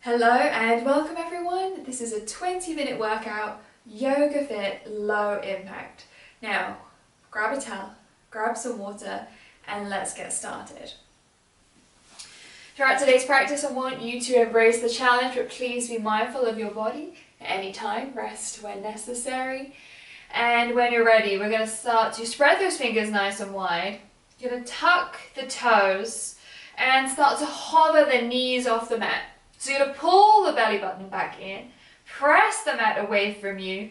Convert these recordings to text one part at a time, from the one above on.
Hello and welcome everyone. This is a 20-minute workout, yoga fit, low impact. Now, grab a towel, grab some water, and let's get started. Throughout today's practice, I want you to embrace the challenge, but please be mindful of your body at any time. Rest when necessary. And when you're ready, we're going to start to spread those fingers nice and wide. You're going to tuck the toes and start to hover the knees off the mat. So you're going to pull the belly button back in, press the mat away from you,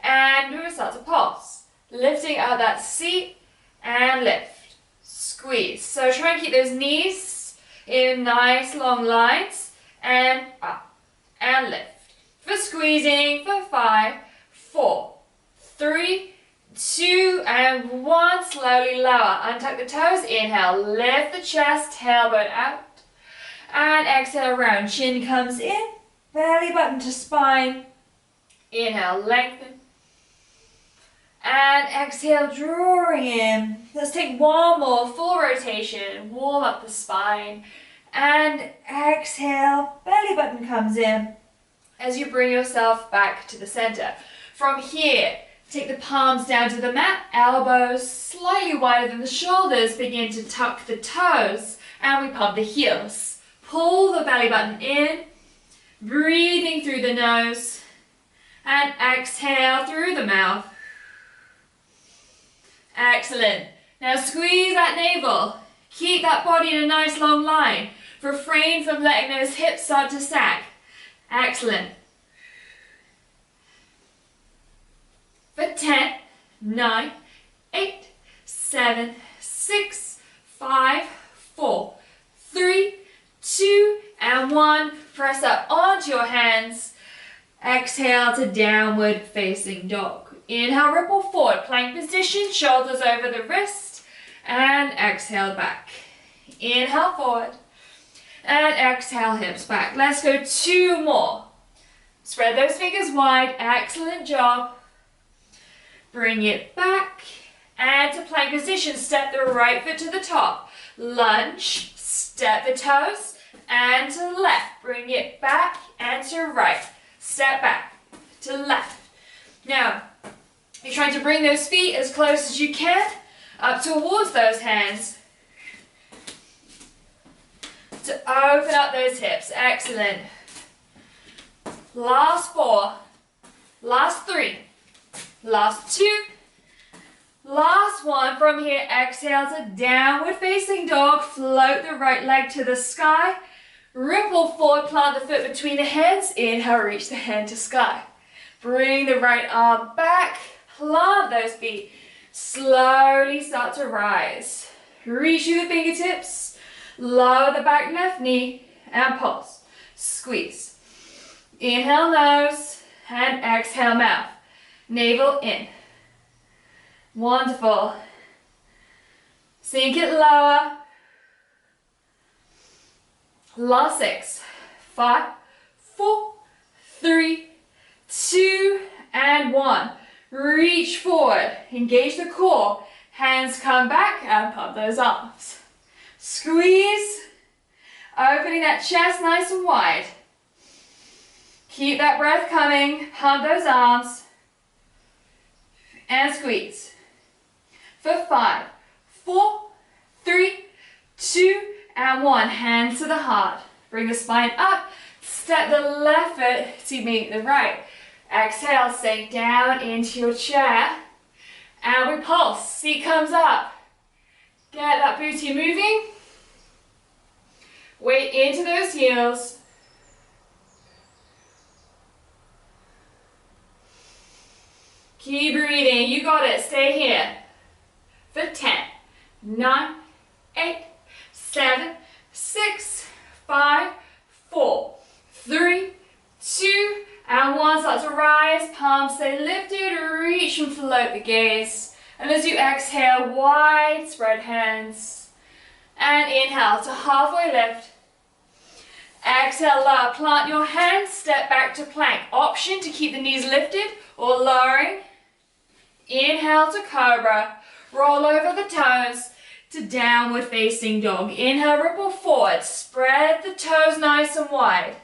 and we're going to start to pulse. Lifting out that seat and lift. Squeeze. So try and keep those knees in nice long lines and up and lift. For squeezing for 5, 4, 3, 2, and 1. Slowly lower. Untuck the toes. Inhale. Lift the chest. Tailbone out. And exhale round. Chin comes in. Belly button to spine. Inhale. Lengthen. And exhale. Drawing in. Let's take one more full rotation. Warm up the spine. And exhale. Belly button comes in as you bring yourself back to the center. From here, take the palms down to the mat, elbows slightly wider than the shoulders, begin to tuck the toes, and we pump the heels. Pull the belly button in, breathing through the nose, and exhale through the mouth. Excellent. Now squeeze that navel. Keep that body in a nice long line. Refrain from letting those hips start to sag. Excellent. For 10, 9, 8, 7, 6, 5, 4, 3, 2, and 1. Press up onto your hands. Exhale to downward facing dog. Inhale, ripple forward, plank position, shoulders over the wrist, and exhale back. Inhale forward, and exhale hips back. Let's go 2 more. Spread those fingers wide. Excellent job. Bring it back, and to plank position, step the right foot to the top. Lunge, step the toes, and to left. Bring it back and to right. Step back to left. Now, you're trying to bring those feet as close as you can up towards those hands to open up those hips. Excellent. Last 4, last 3, last 2, last 1. From here, exhale to downward facing dog. Float the right leg to the sky. Ripple forward, plant the foot between the hands. Inhale, reach the hand to sky. Bring the right arm back. Plant those feet. Slowly start to rise. Reach through the fingertips. Lower the back left knee and pulse. Squeeze. Inhale nose and exhale mouth. Navel in. Wonderful. Sink it lower. Last 6, 5, 4, 3, 2, and 1. Reach forward. Engage the core. Hands come back and pump those arms. Squeeze. Opening that chest nice and wide. Keep that breath coming. Pump those arms. And squeeze. For 5, 4, 3, 2, and 1. Hands to the heart. Bring the spine up. Step the left foot to meet the right. Exhale, sink down into your chair. And we pulse. Seat comes up. Get that booty moving. Weight into those heels. Keep breathing. You got it. Stay here. For 10, 9, 8, 7, 6, 5, 4, 3, 2, and 1. Start to rise. Palms stay lifted. Reach and float the gaze. And as you exhale, wide spread hands. And inhale to halfway lift. Exhale, lower. Plant your hands. Step back to plank. Option to keep the knees lifted or lowering. Inhale to cobra. Roll over the toes to downward facing dog. Inhale, ripple forward. Spread the toes nice and wide.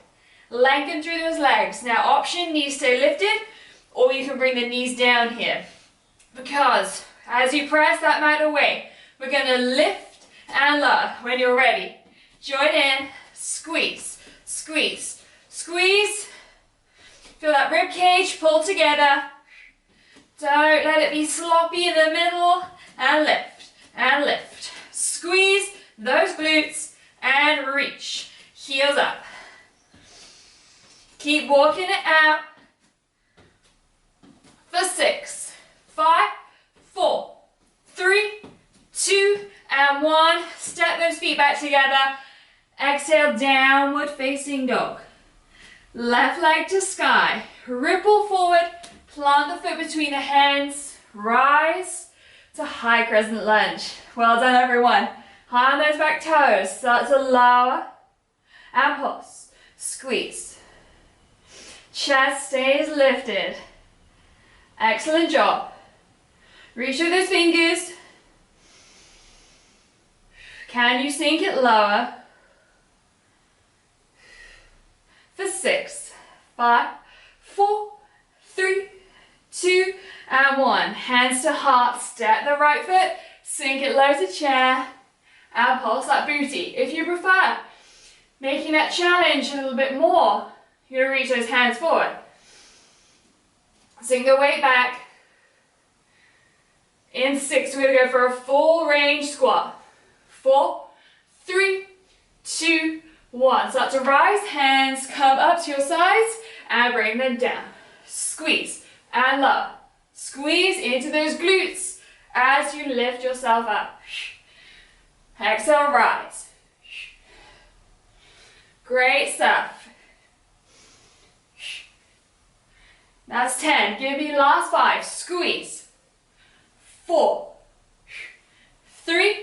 Lengthen through those legs. Now option, knees stay lifted, or you can bring the knees down here. Because as you press that mat away, we're going to lift and lower. When you're ready, join in, squeeze, squeeze, squeeze. Feel that rib cage pull together. Don't let it be sloppy in the middle. And lift, and lift. Squeeze those glutes and reach. Heels up. Keep walking it out. For 6, 5, 4, 3, 2, and 1. Step those feet back together. Exhale, downward facing dog. Left leg to sky. Ripple forward. Plant the foot between the hands. Rise to high crescent lunge. Well done, everyone. High on those back toes. Start to lower and pulse. Squeeze. Chest stays lifted. Excellent job. Reach with those fingers. Can you sink it lower? For 6, 5, 4, 3, 2, and 1. Hands to heart. Step the right foot. Sink it low to chair. And pulse that booty. If you prefer, making that challenge a little bit more, you're going to reach those hands forward. Sink the weight back. In 6, we're going to go for a full range squat. 4, 3, 2, 1. Start to rise, hands come up to your sides and bring them down. Squeeze and lower. Squeeze into those glutes as you lift yourself up. Exhale, rise. Great stuff. That's 10. Give me last 5. Squeeze. 4, 3,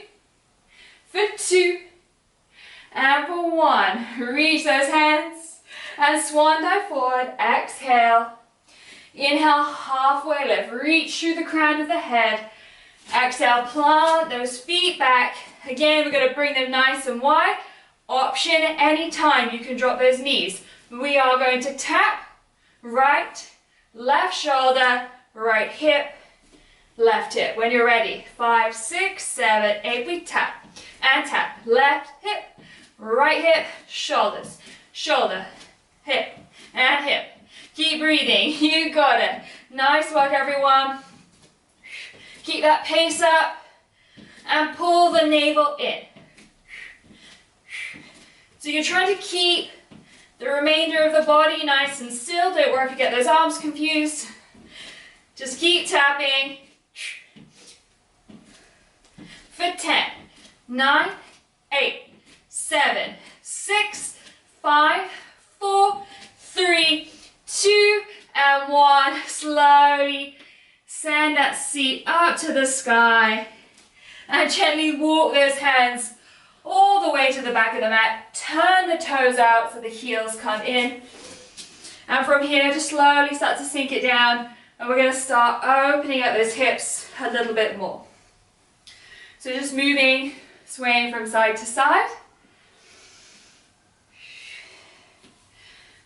for 2, and for 1. Reach those hands and swan dive forward. Exhale. Inhale, halfway lift. Reach through the crown of the head. Exhale, plant those feet back. Again, we're going to bring them nice and wide. Option anytime you can drop those knees. We are going to tap right, left shoulder, right hip, left hip. When you're ready, 5, 6, 7, 8, we tap and tap. Left hip, right hip, shoulders, shoulder, hip, and hip. Keep breathing, you got it. Nice work, everyone. Keep that pace up and pull the navel in. So you're trying to keep the remainder of the body nice and still. Don't worry if you get those arms confused. Just keep tapping. For 10, 9, 8, 7, 6, 5, 4, 3, 2, and 1. Slowly send that seat up to the sky and gently walk those hands all the way to the back of the mat. Turn the toes out so the heels come in. And from here, just slowly start to sink it down. And we're going to start opening up those hips a little bit more. So just moving, swaying from side to side.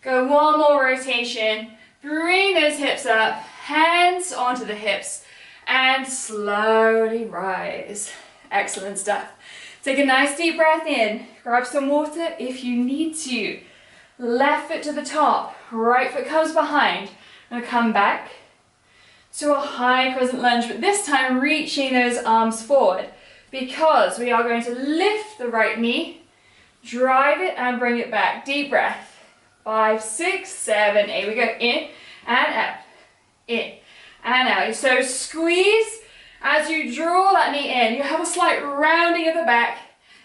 Go one more rotation. Bring those hips up, hands onto the hips, and slowly rise. Excellent stuff. Take a nice deep breath in. Grab some water if you need to. Left foot to the top, right foot comes behind. I'm going to come back to a high crescent lunge, but this time reaching those arms forward because we are going to lift the right knee, drive it and bring it back. Deep breath. 5, 6, 7, 8. We go in and out, in and out. So squeeze as you draw that knee in. You have a slight rounding of the back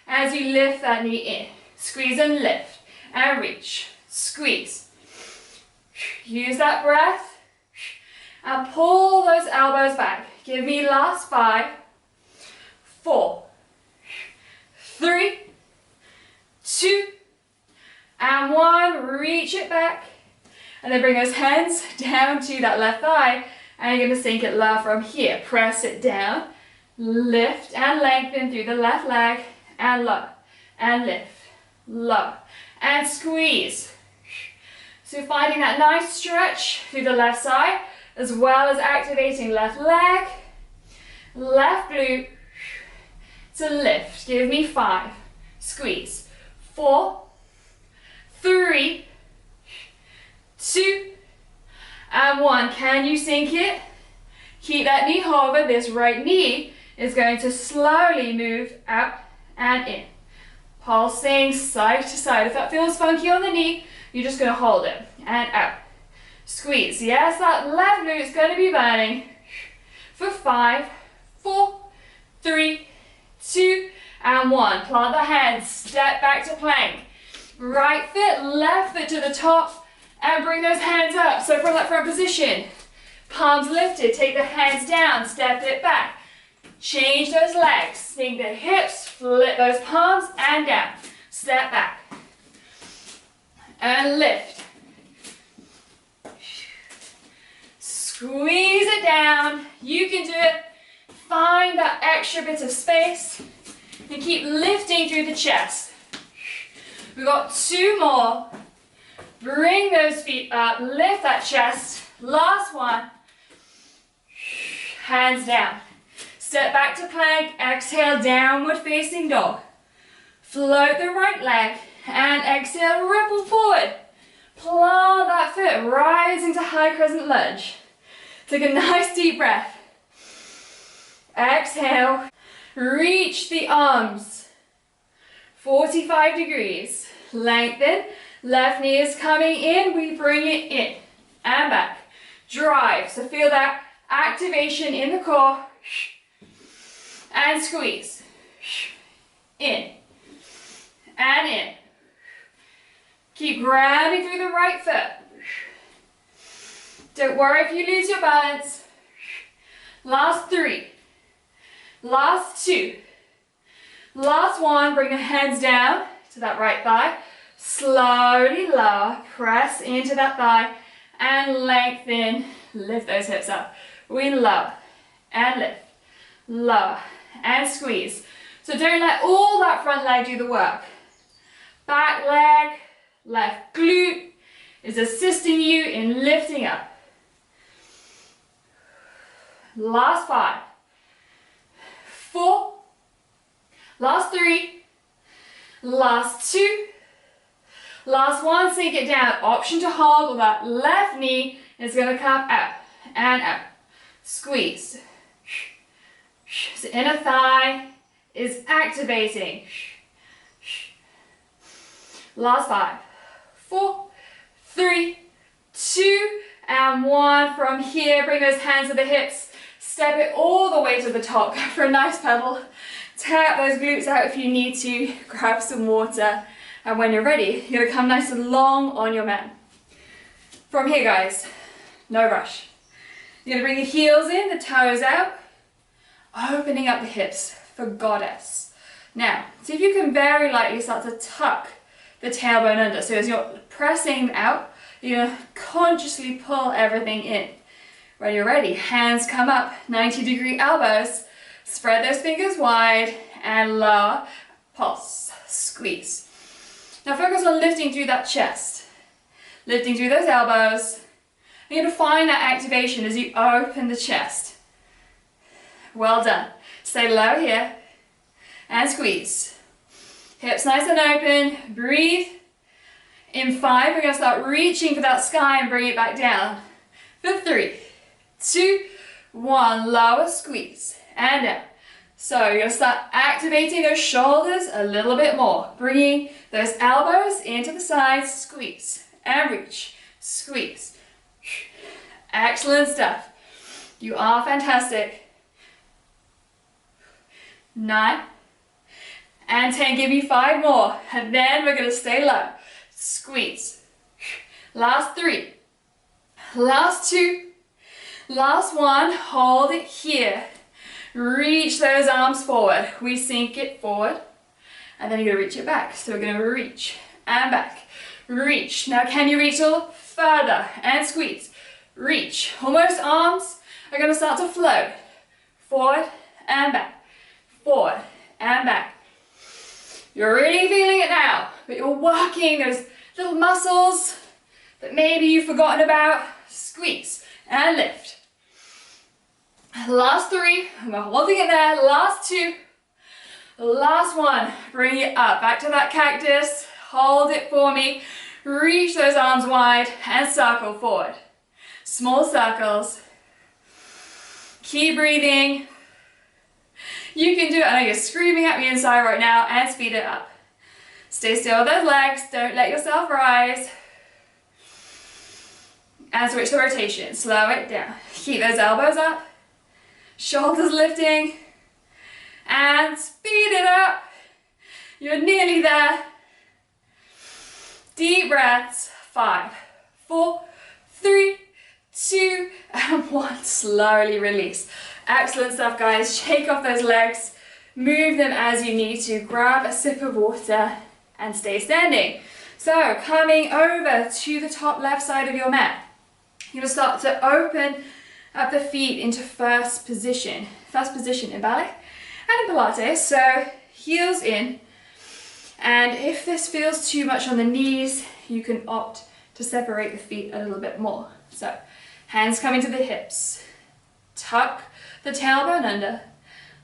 as you lift that knee in. Squeeze and lift and reach. Squeeze. Use that breath and pull those elbows back. Give me last 5, 4, 3, 2, and 1. Reach it back. And then bring those hands down to that left thigh. And you're going to sink it low from here. Press it down. Lift and lengthen through the left leg. And low. And lift. Low. And squeeze. So finding that nice stretch through the left side, as well as activating left leg, left glute, to lift. Give me 5. Squeeze. 4, 3, 2, and 1. Can you sink it? Keep that knee over. This right knee is going to slowly move up and in. Pulsing side to side. If that feels funky on the knee, you're just going to hold it. And out. Squeeze. Yes, that left glute is going to be burning. For 5, 4, 3, 2, and 1. Plant the hands. Step back to plank. Right foot, left foot to the top. And bring those hands up. So from that front position, palms lifted, take the hands down, step it back. Change those legs, sink the hips, flip those palms and down. Step back. And lift. Squeeze it down. You can do it. Find that extra bit of space and keep lifting through the chest. We've got 2 more. Bring those feet up, lift that chest. Last one. Hands down. Step back to plank, exhale, downward facing dog. Float the right leg and exhale, ripple forward. Plant that foot, rising to high crescent lunge. Take a nice deep breath. Exhale, reach the arms. 45 degrees. Lengthen. Left knee is coming in, we bring it in and back. Drive, so feel that activation in the core. And squeeze. In. And in. Keep grabbing through the right foot. Don't worry if you lose your balance. Last 3. Last 2. Last 1, bring the hands down to that right thigh. Slowly lower, press into that thigh and lengthen, lift those hips up. We lower and lift, lower and squeeze. So don't let all that front leg do the work. Back leg, left glute is assisting you in lifting up. Last 5, 4, last 3, last 2, last 1, sink it down. Option to hold, or that left knee is going to come out and out. Squeeze. So inner thigh is activating. Last 5, 4, 3, 2, and 1. From here, bring those hands to the hips. Step it all the way to the top. Go for a nice pedal. Tap those glutes out if you need to. Grab some water. And when you're ready, you're going to come nice and long on your mat. From here, guys, no rush. You're going to bring the heels in, the toes out, opening up the hips for goddess. Now, see if you can very lightly start to tuck the tailbone under. So as you're pressing out, you're going to consciously pull everything in. When you're ready, hands come up, 90-degree elbows. Spread those fingers wide and lower. Pulse, squeeze. Now focus on lifting through that chest, lifting through those elbows. You're going to find that activation as you open the chest. Well done. Stay low here and squeeze. Hips nice and open. Breathe. In 5, we're going to start reaching for that sky and bring it back down. For 3, 2, 1, lower, squeeze and down. So you're going to start activating those shoulders a little bit more. Bringing those elbows into the sides, squeeze and reach, squeeze. Excellent stuff. You are fantastic. 9 and 10, give me 5 more. And then we're going to stay low. Squeeze. Last 3. Last 2. Last 1. Hold it here. Reach those arms forward. We sink it forward. And then you're going to reach it back. So we're going to reach and back. Reach. Now can you reach a little further? And squeeze. Reach. Almost arms are going to start to float. Forward and back. Forward and back. You're really feeling it now. But you're working those little muscles that maybe you've forgotten about. Squeeze and lift. Last 3, we're holding it there. Last 2, last 1, bring it up, back to that cactus. Hold it for me. Reach those arms wide and circle forward. Small circles. Keep breathing. You can do it. I know you're screaming at me inside right now, and speed it up. Stay still with those legs. Don't let yourself rise. And switch the rotation. Slow it down. Keep those elbows up. Shoulders lifting. And speed it up. You're nearly there. Deep breaths. 5, 4, 3, 2, and 1. Slowly release. Excellent stuff, guys. Shake off those legs. Move them as you need to. Grab a sip of water and stay standing. So, coming over to the top left side of your mat. You're going to start to open up the feet into first position. First position in Barre and in Pilates. So, heels in. And if this feels too much on the knees, you can opt to separate the feet a little bit more. So, hands coming to the hips. Tuck the tailbone under.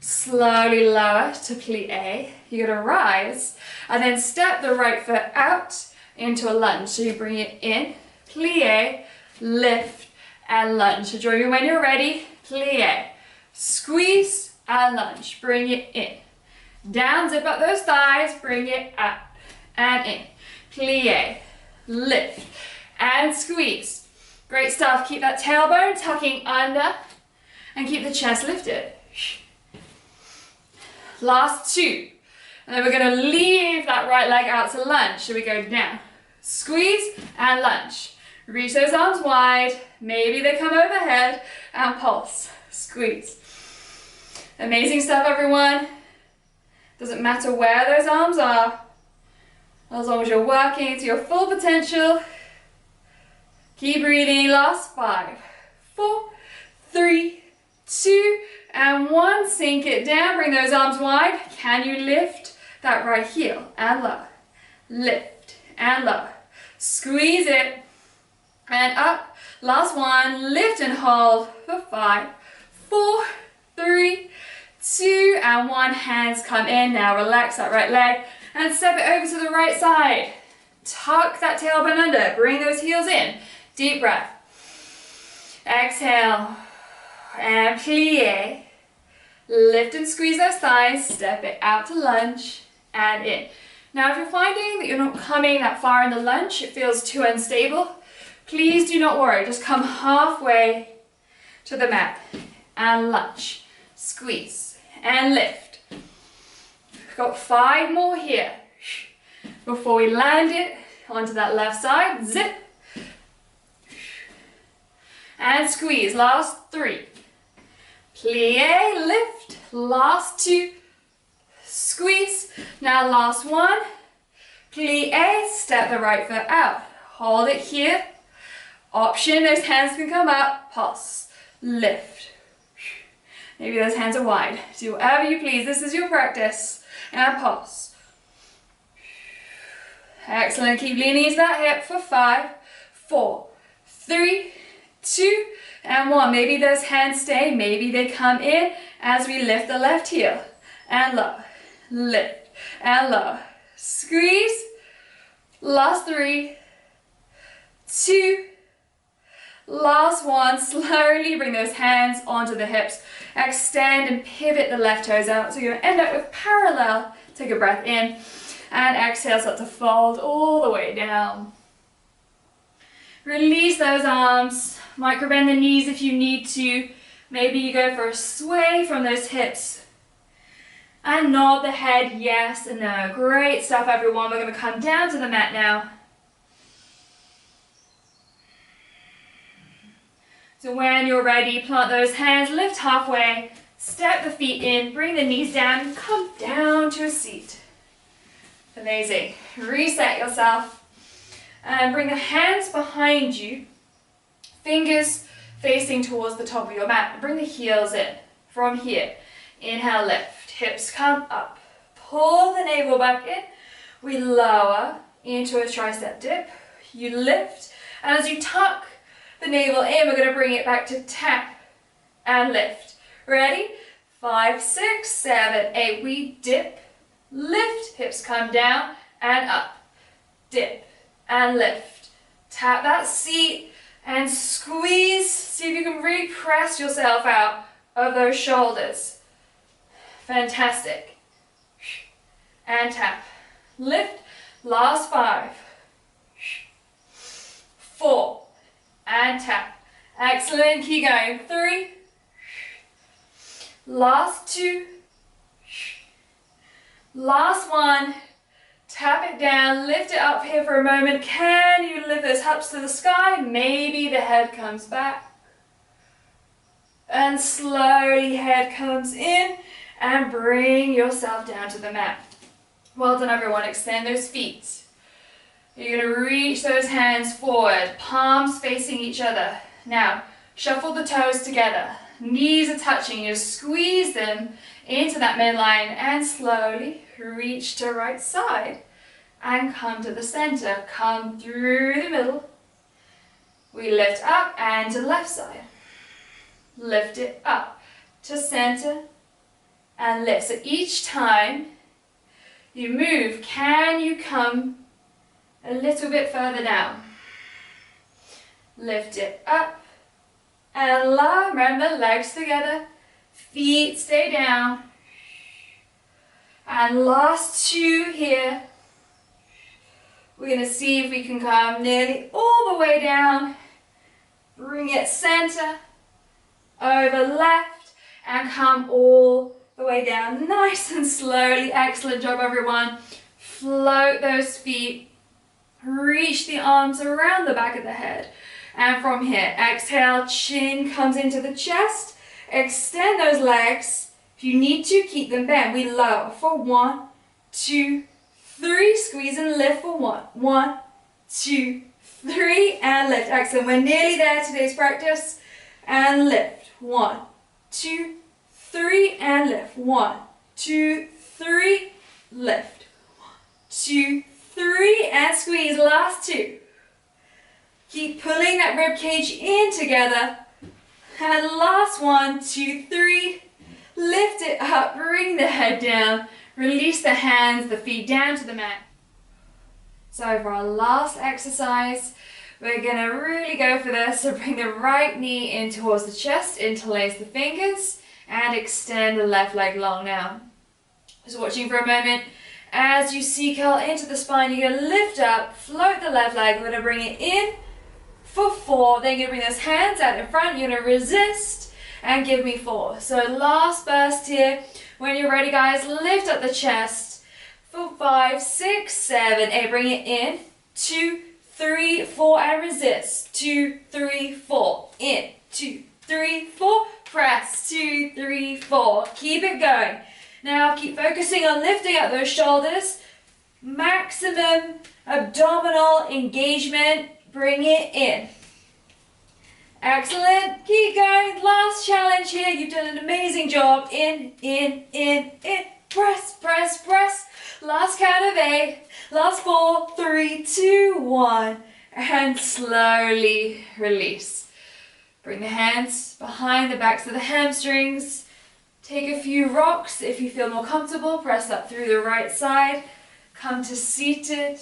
Slowly lower to plie. You're going to rise and then step the right foot out into a lunge. So you bring it in, plie, lift and lunge. So join me when you're ready. Plie, squeeze and lunge. Bring it in. Down, zip up those thighs, bring it up and in. Plie, lift and squeeze. Great stuff. Keep that tailbone tucking under and keep the chest lifted. Last 2. And then we're going to leave that right leg out to lunge. So we go down, squeeze and lunge. Reach those arms wide. Maybe they come overhead and pulse. Squeeze. Amazing stuff, everyone. Doesn't matter where those arms are, as long as you're working to your full potential. Keep breathing. Last 5, 4, 3, 2, and 1. Sink it down. Bring those arms wide. Can you lift that right heel and lower? Lift and lower. Squeeze it and up. Last 1. Lift and hold for 5, 4, 3, 2, and 1. Hands come in. Now relax that right leg and step it over to the right side. Tuck that tailbone under. Bring those heels in. Deep breath. Exhale. And plie. Lift and squeeze those thighs. Step it out to lunge and in. Now if you're finding that you're not coming that far in the lunge, it feels too unstable, please do not worry. Just come halfway to the mat and lunge. Squeeze and lift. We've got 5 more here before we land it onto that left side. Zip and squeeze. Last 3. Plie, lift. Last 2. Squeeze. Now last 1. Plie, step the right foot out. Hold it here. Option, those hands can come up. Pulse. Lift. Maybe those hands are wide. Do whatever you please. This is your practice. And pulse. Excellent. Keep leaning into that hip for 5, 4, 3, 2, and 1. Maybe those hands stay. Maybe they come in as we lift the left heel. And lower. Lift. And lower. Squeeze. Last 3, 2, last 1. Slowly bring those hands onto the hips. Extend and pivot the left toes out. So you're going to end up with parallel. Take a breath in. And exhale, start to fold all the way down. Release those arms. Micro bend the knees if you need to. Maybe you go for a sway from those hips. And nod the head yes and no. Great stuff, everyone. We're going to come down to the mat now. So when you're ready, plant those hands, lift halfway, step the feet in, bring the knees down, come down to a seat. Amazing. Reset yourself and bring the hands behind you, fingers facing towards the top of your mat. Bring the heels in from here. Inhale, lift, hips come up. Pull the navel back in. We lower into a tricep dip. You lift And as you tuck the navel in, we're going to bring it back to tap and lift. Ready? 5, 6, 7, 8. We dip, lift, hips come down and up. Dip and lift. Tap that seat and squeeze. See if you can really press yourself out of those shoulders. Fantastic. And tap. Lift. Last 5. 4. And tap. Excellent. Keep going. 3. Last 2. Last 1. Tap it down. Lift it up here for a moment. Can you lift those hips to the sky? Maybe the head comes back. And slowly head comes in and bring yourself down to the mat. Well done, everyone. Extend those feet. You're going to reach those hands forward, palms facing each other. Now, shuffle the toes together. Knees are touching. You squeeze them into that midline and slowly reach to right side and come to the center. Come through the middle. We lift up and to left side. Lift it up to center and lift. So each time you move, can you come a little bit further down? Lift it up and lower. Remember, legs together, feet stay down. And last 2 here. We're going to see if we can come nearly all the way down. Bring it center, over left, and come all the way down nice and slowly. Excellent job, everyone. Float those feet. Reach the arms around the back of the head. And from here, exhale, chin comes into the chest. Extend those legs. If you need to, keep them bent. We lower for 1, 2, 3. Squeeze and lift for 1. 1, 2, 3, and lift. Excellent. We're nearly there today's practice. And lift. 1, 2, 3, and lift. 1, 2, 3, lift. 1, 2, 3, and squeeze. Last 2. Keep pulling that rib cage in together. And last 1, 2, 3. Lift it up, bring the head down. Release the hands, the feet down to the mat. So for our last exercise, we're going to really go for this. So bring the right knee in towards the chest, interlace the fingers, and extend the left leg long now. Just watching for a moment. As you see curl into the spine, you're going to lift up, float the left leg. We're going to bring it in for 4. Then you're going to bring those hands out in front. You're going to resist and give me 4. So last burst here. When you're ready, guys, lift up the chest for 5, 6, 7, 8. Bring it in. 2, 3, 4, and resist. 2, 3, 4. In. 2, 3, 4. Press. 2, 3, 4. Keep it going. Now keep focusing on lifting up those shoulders. Maximum abdominal engagement. Bring it in. Excellent. Keep going. Last challenge here. You've done an amazing job. In, in, in, in. Press, press, press. Last count of 8. Last 4, 3, 2, 1. And slowly release. Bring the hands behind the backs of the hamstrings. Take a few rocks if you feel more comfortable. Press up through the right side. Come to seated.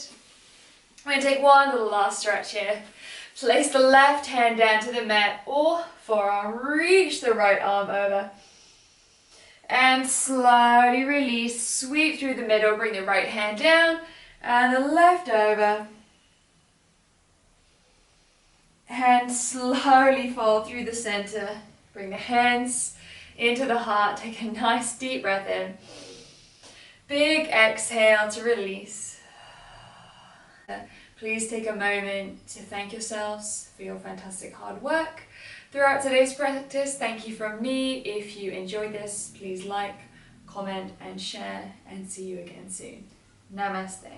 We're going to take one little last stretch here. Place the left hand down to the mat or forearm. Reach the right arm over. And slowly release. Sweep through the middle. Bring the right hand down and the left over. And slowly fall through the center. Bring the hands into the heart. Take a nice deep breath in. Big exhale to release. Please take a moment to thank yourselves for your fantastic hard work throughout today's practice. Thank you from me. If you enjoyed this, please like, comment and share, and see you again soon. Namaste.